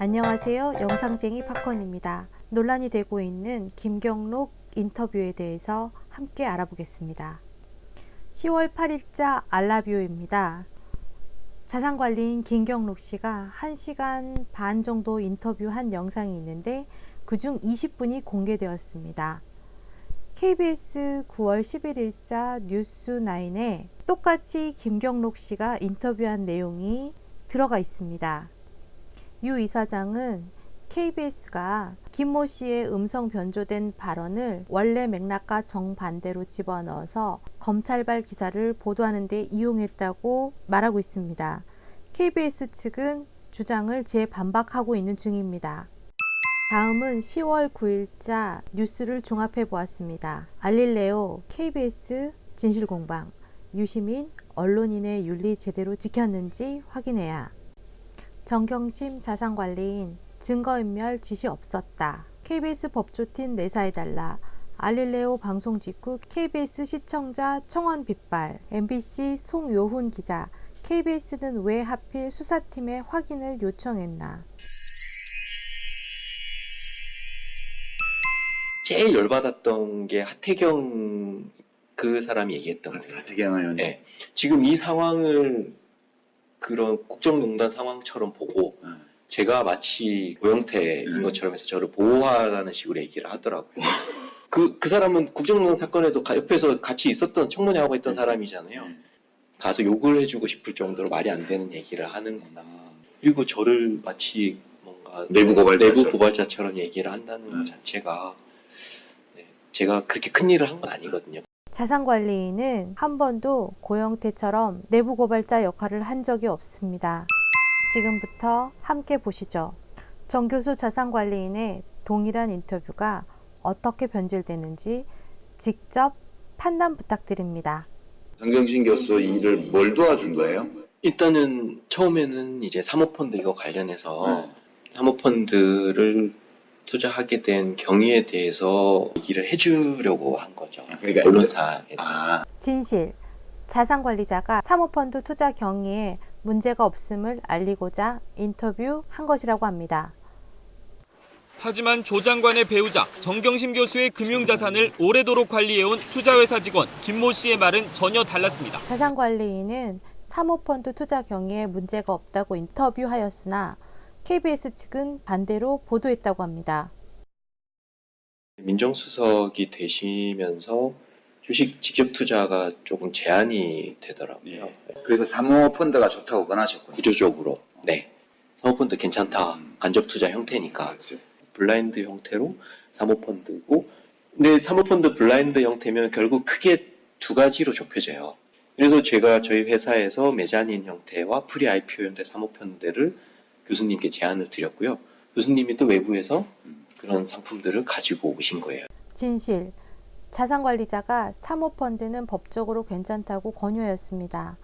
안녕하세요. 영상쟁이 팝콘입니다. 논란이 되고 있는 김경록 인터뷰에 대해서 함께 알아보겠습니다. 10월 8일자 알라뷰입니다. 자산관리인 김경록 씨가 1시간 반 정도 인터뷰한 영상이 있는데 그중 20분이 공개되었습니다. KBS 9월 11일자 뉴스9에 똑같이 김경록 씨가 인터뷰한 내용이 들어가 있습니다. 유 이사장은 KBS가 김모 씨의 음성 변조된 발언을 원래 맥락과 정반대로 집어넣어서 검찰발 기사를 보도하는 데 이용했다고 말하고 있습니다. KBS 측은 주장을 재반박하고 있는 중입니다. 다음은 10월 9일자 뉴스를 종합해 보았습니다. 알릴레오, KBS 진실공방, 유시민, 언론인의 윤리 제대로 지켰는지 확인해야. 정경심 자산관리인 증거인멸 지시 없었다. KBS 법조팀 내사해달라. 알릴레오 방송 직후 KBS 시청자 청원 빗발. MBC 송요훈 기자. KBS는 왜 하필 수사팀에 확인을 요청했나. 제일 열받았던 게 하태경 그 사람이 얘기했던 거예요. 하태경 의원. 네. 지금 이 상황을 그런 국정농단 상황처럼 보고 제가 마치 고영태인 것처럼 해서 저를 보호하라는 식으로 얘기를 하더라고요. 그 사람은 국정농단 사건에도 옆에서 같이 있었던 청문회하고 있던 사람이잖아요. 가서 욕을 해주고 싶을 정도로 말이 안 되는 얘기를 하는구나. 그리고 저를 마치 뭔가 내부 고발자처럼 얘기를 한다는 것 자체가 제가 그렇게 큰 일을 한 건 아니거든요. 자산관리인은 한 번도 고영태처럼 내부 고발자 역할을 한 적이 없습니다. 지금부터 함께 보시죠. 정 교수 자산관리인의 동일한 인터뷰가 어떻게 변질되는지 직접 판단 부탁드립니다. 정경심 교수 일을 뭘 도와준 거예요? 일단은 처음에는 이제 사모펀드 이거 관련해서 사모펀드를 투자하게 된 경위에 대해서 얘기를 해주려고 한 거죠. 그러니까 언론사에. 진실, 자산관리자가 사모펀드 투자 경위에 문제가 없음을 알리고자 인터뷰한 것이라고 합니다. 하지만 조 장관의 배우자 정경심 교수의 금융자산을 오래도록 관리해온 투자회사 직원 김모 씨의 말은 전혀 달랐습니다. 자산관리인은 사모펀드 투자 경위에 문제가 없다고 인터뷰하였으나 KBS 측은 반대로 보도했다고 합니다. 민정수석이 되시면서 주식 직접 투자가 조금 제한이 되더라고요. 그래서 사모펀드가 좋다고 권하셨군요. 구조적으로. 네. 사모펀드 괜찮다. 간접 투자 형태니까. 그렇죠. 블라인드 형태로 사모펀드고, 근데 사모펀드 블라인드 형태면 결국 크게 두 가지로 좁혀져요. 그래서 제가 저희 회사에서 메자닌 형태와 프리 IPO 형태 사모펀드를 교수님께 제안을 드렸고요. 교수님이 또 외부에서 그런 상품들을 가지고 오신 거예요. 진실, 자산관리자가 사모펀드는 법적으로 괜찮다고 권유하였습니다.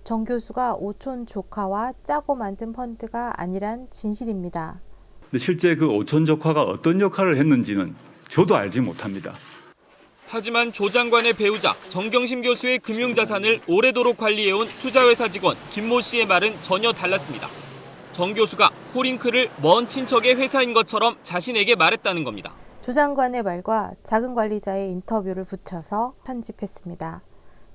정 교수가 오촌 조카와 짜고 만든 펀드가 아니란 진실입니다. 근데 실제 그 오촌 조카가 어떤 역할을 했는지는 저도 알지 못합니다. 하지만 조 장관의 배우자 정경심 교수의 금융자산을 오래도록 관리해온 투자회사 직원 김모 씨의 말은 전혀 달랐습니다. 정 교수가 코링크를 먼 친척의 회사인 것처럼 자신에게 말했다는 겁니다. 조 장관의 말과 작은 관리자의 인터뷰를 붙여서 편집했습니다.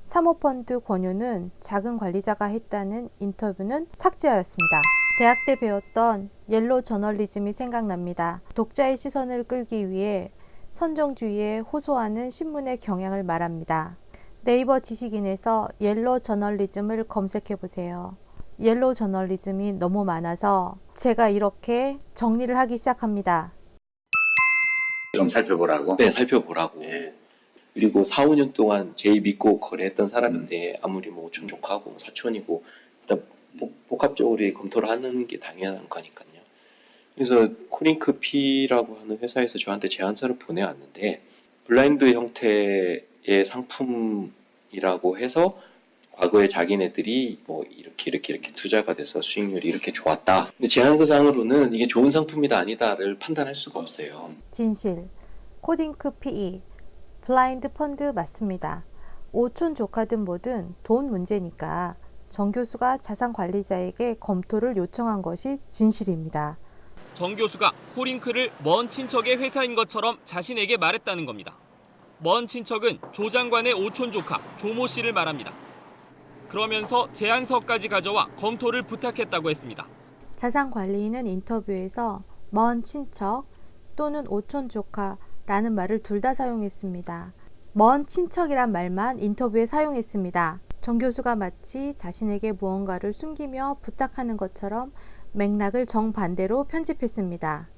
사모펀드 권유는 작은 관리자가 했다는 인터뷰는 삭제하였습니다. 대학 때 배웠던 옐로 저널리즘이 생각납니다. 독자의 시선을 끌기 위해 선정주의에 호소하는 신문의 경향을 말합니다. 네이버 지식인에서 옐로 저널리즘을 검색해 보세요. 옐로 저널리즘이 너무 많아서 제가 이렇게 정리를 하기 시작합니다. 좀 살펴보라고? 네, 살펴보라고. 그리고 4, 5년 동안 제일 믿고 거래했던 사람인데 아무리 뭐 오촌 조카고 사촌이고 일단 복합적으로 검토를 하는 게 당연한 거니까요. 그래서 코링크피라고 하는 회사에서 저한테 제안서를 보내왔는데 블라인드 형태의 상품이라고 해서 과거에 자기네들이 뭐 이렇게 투자가 돼서 수익률이 이렇게 좋았다. 근데 제안서상으로는 이게 좋은 상품이다 아니다를 판단할 수가 없어요. 진실, 코딩크 PE, 블라인드 펀드 맞습니다. 오촌 조카든 뭐든 돈 문제니까 정 교수가 자산 관리자에게 검토를 요청한 것이 진실입니다. 정 교수가 호링크를 먼 친척의 회사인 것처럼 자신에게 말했다는 겁니다. 먼 친척은 조 장관의 오촌 조카 조모 씨를 말합니다. 그러면서 제안서까지 가져와 검토를 부탁했다고 했습니다. 자산관리인은 인터뷰에서 먼 친척 또는 오촌 조카라는 말을 둘 다 사용했습니다. 먼 친척이란 말만 인터뷰에 사용했습니다. 정 교수가 마치 자신에게 무언가를 숨기며 부탁하는 것처럼 맥락을 정반대로 편집했습니다.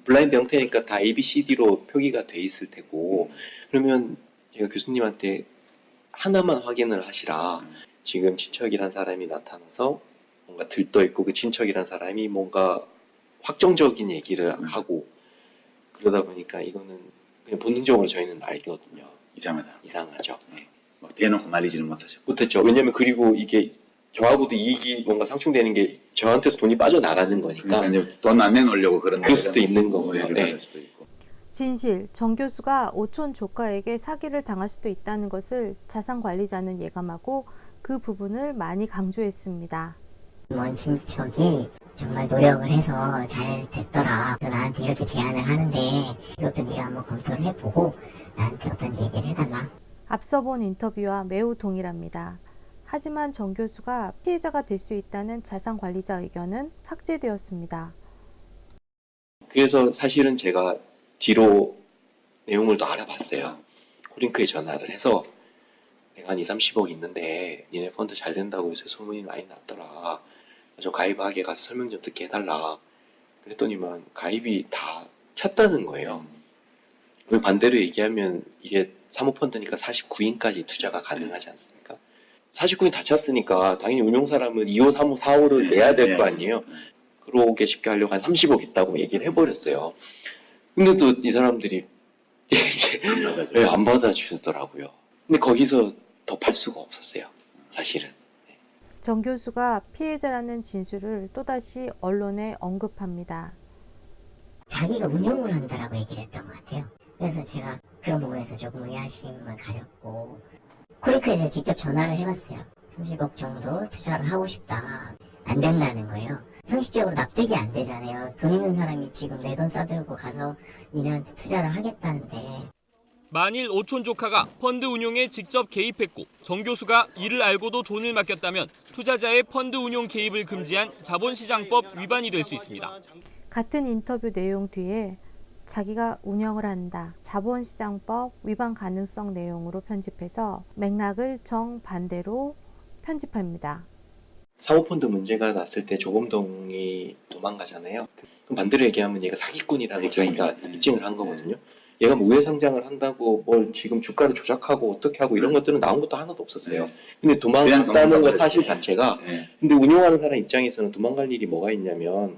블라인드 형태니까 다 ABCD로 표기가 돼 있을 테고, 그러면 제가 교수님한테 하나만 확인을 하시라. 지금 친척이란 사람이 나타나서 뭔가 들떠 있고 그 친척이란 사람이 뭔가 확정적인 얘기를 하고 그러다 보니까 이거는 그냥 본능적으로 저희는 알거든요. 이상하다. 이상하죠. 뭐 대놓고 말리지는 못하셨고. 못했죠. 왜냐면 그리고 이게 저하고도 이익이 뭔가 상충되는 게 저한테서 돈이 빠져나가는 거니까 그러니까 돈 안 내놓으려고 그런 그럴 수도 있는 거고요. 오해를 네. 받을 수도 있고. 진실, 정 교수가 오촌 조카에게 사기를 당할 수도 있다는 것을 자산관리자는 예감하고 그 부분을 많이 강조했습니다. 먼 친척이 정말 노력을 해서 잘 됐더라. 나한테 이렇게 제안을 하는데 이것도 네가 한번 검토를 해보고 나한테 어떤지 얘기를 해달라. 앞서 본 인터뷰와 매우 동일합니다. 하지만 정 교수가 피해자가 될 수 있다는 자산관리자 의견은 삭제되었습니다. 그래서 사실은 제가 뒤로 내용을 더 알아봤어요. 호링크에 전화를 해서 내가 한 2-30억 있는데 니네 펀드 잘 된다고 해서 소문이 많이 났더라. 좀 가입하게 가서 설명 좀 듣게 해달라. 그랬더니만 가입이 다 찼다는 거예요. 그리고 반대로 얘기하면 이게 사모펀드니까 49인까지 투자가 가능하지 않습니까? 49인 다 찼으니까 당연히 운용 사람은 2호, 3호, 4호를 내야 될 거 아니에요. 그러게 쉽게 하려고 한 30억 있다고 얘기를 해버렸어요. 근데 또 이 사람들이 왜 안 받아주더라고요. 근데 거기서 더 팔 수가 없었어요. 사실은. 정 교수가 피해자라는 진술을 또다시 언론에 언급합니다. 자기가 운용을 한다라고 얘기를 했던 것 같아요. 그래서 제가 그런 부분에서 조금 의아심을 가졌고 코리크에서 직접 전화를 해봤어요. 30억 정도 투자를 하고 싶다. 안 된다는 거예요. 상식적으로 납득이 안 되잖아요. 돈 있는 사람이 지금 내 돈 싸들고 가서 니네한테 투자를 하겠다는데 만일 오촌 조카가 펀드 운용에 직접 개입했고 정 교수가 이를 알고도 돈을 맡겼다면 투자자의 펀드 운용 개입을 금지한 자본시장법 위반이 될 수 있습니다. 같은 인터뷰 내용 뒤에 자기가 운영을 한다. 자본시장법 위반 가능성 내용으로 편집해서 맥락을 정반대로 편집합니다. 사모펀드 문제가 났을 때 조범동이 도망가잖아요. 그럼 반대로 얘기하면 얘가 사기꾼이라고 저희가 입증을 한 거거든요. 얘가 뭐 우회 상장을 한다고 뭘 지금 주가를 조작하고 어떻게 하고 이런 것들은 나온 것도 하나도 없었어요. 근데 도망갔다는 것 사실 자체가 근데 운용하는 사람 입장에서는 도망갈 일이 뭐가 있냐면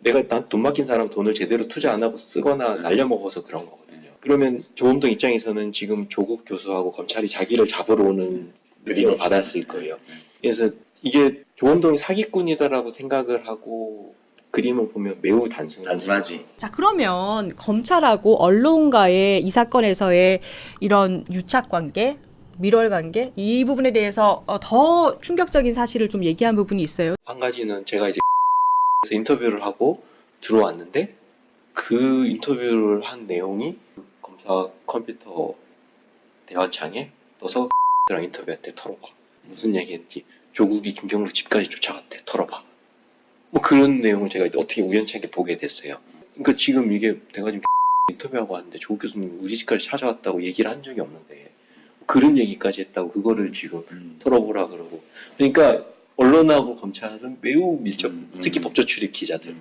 내가 돈 맡긴 사람 돈을 제대로 투자 안 하고 쓰거나 날려먹어서 그런 거거든요. 그러면 조범동 입장에서는 지금 조국 교수하고 검찰이 자기를 잡으러 오는 느낌을 받았을 거예요. 그래서 이게 조범동이 사기꾼이다라고 생각을 하고 그림을 보면 매우 단순하지. 자, 그러면 검찰하고 언론과의 이 사건에서의 이런 유착관계, 밀월관계 이 부분에 대해서 더 충격적인 사실을 좀 얘기한 부분이 있어요. 한 가지는 제가 이제 인터뷰를 하고 들어왔는데 그 인터뷰를 한 내용이 검사 컴퓨터 대화창에 떠서 랑 인터뷰할 때 털어봐. 무슨 얘기했지? 조국이 김경록 집까지 쫓아갔대. 털어봐. 뭐 그런 내용을 제가 어떻게 우연찮게 보게 됐어요. 그러니까 지금 이게 내가 지금 인터뷰하고 왔는데 조국 교수님 우리 집까지 찾아왔다고 얘기를 한 적이 없는데 그런 얘기까지 했다고 그거를 지금 털어보라 그러고. 그러니까 언론하고 검찰은 매우 밀접, 특히 법조 출입 기자들.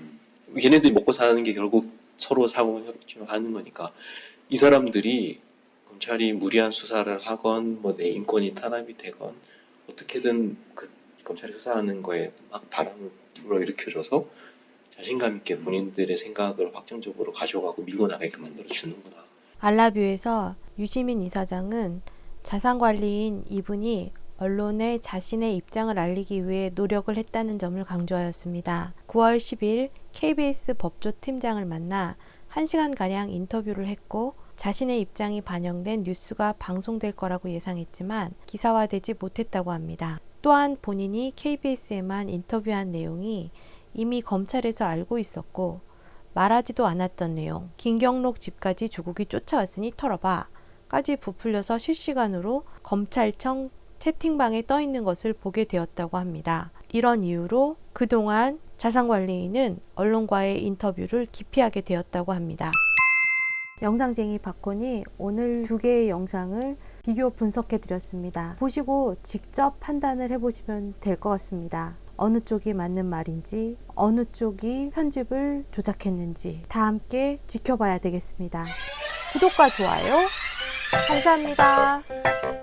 걔네들이 먹고 사는 게 결국 서로 상호 협조하는 거니까 이 사람들이 검찰이 무리한 수사를 하건 뭐 내 인권이 탄압이 되건 어떻게든 그 검찰이 수사하는 거에 막 바람을 불어일으켜줘서 자신감 있게 본인들의 생각을 확정적으로 가져가고 밀고 나가게끔 만들어 주는구나. 알라뷰에서 유시민 이사장은 자산관리인 이분이 언론에 자신의 입장을 알리기 위해 노력을 했다는 점을 강조하였습니다. 9월 10일 KBS 법조팀장을 만나 1시간가량 인터뷰를 했고 자신의 입장이 반영된 뉴스가 방송될 거라고 예상했지만 기사화되지 못했다고 합니다. 또한 본인이 KBS에만 인터뷰한 내용이 이미 검찰에서 알고 있었고 말하지도 않았던 내용, 김경록 집까지 조국이 쫓아왔으니 털어봐 까지 부풀려서 실시간으로 검찰청 채팅방에 떠 있는 것을 보게 되었다고 합니다. 이런 이유로 그동안 자산관리인은 언론과의 인터뷰를 기피하게 되었다고 합니다. 영상쟁이 박건이 오늘 2개의 영상을 비교 분석해 드렸습니다. 보시고 직접 판단을 해보시면 될 것 같습니다. 어느 쪽이 맞는 말인지, 어느 쪽이 편집을 조작했는지 다 함께 지켜봐야 되겠습니다. 구독과 좋아요 감사합니다.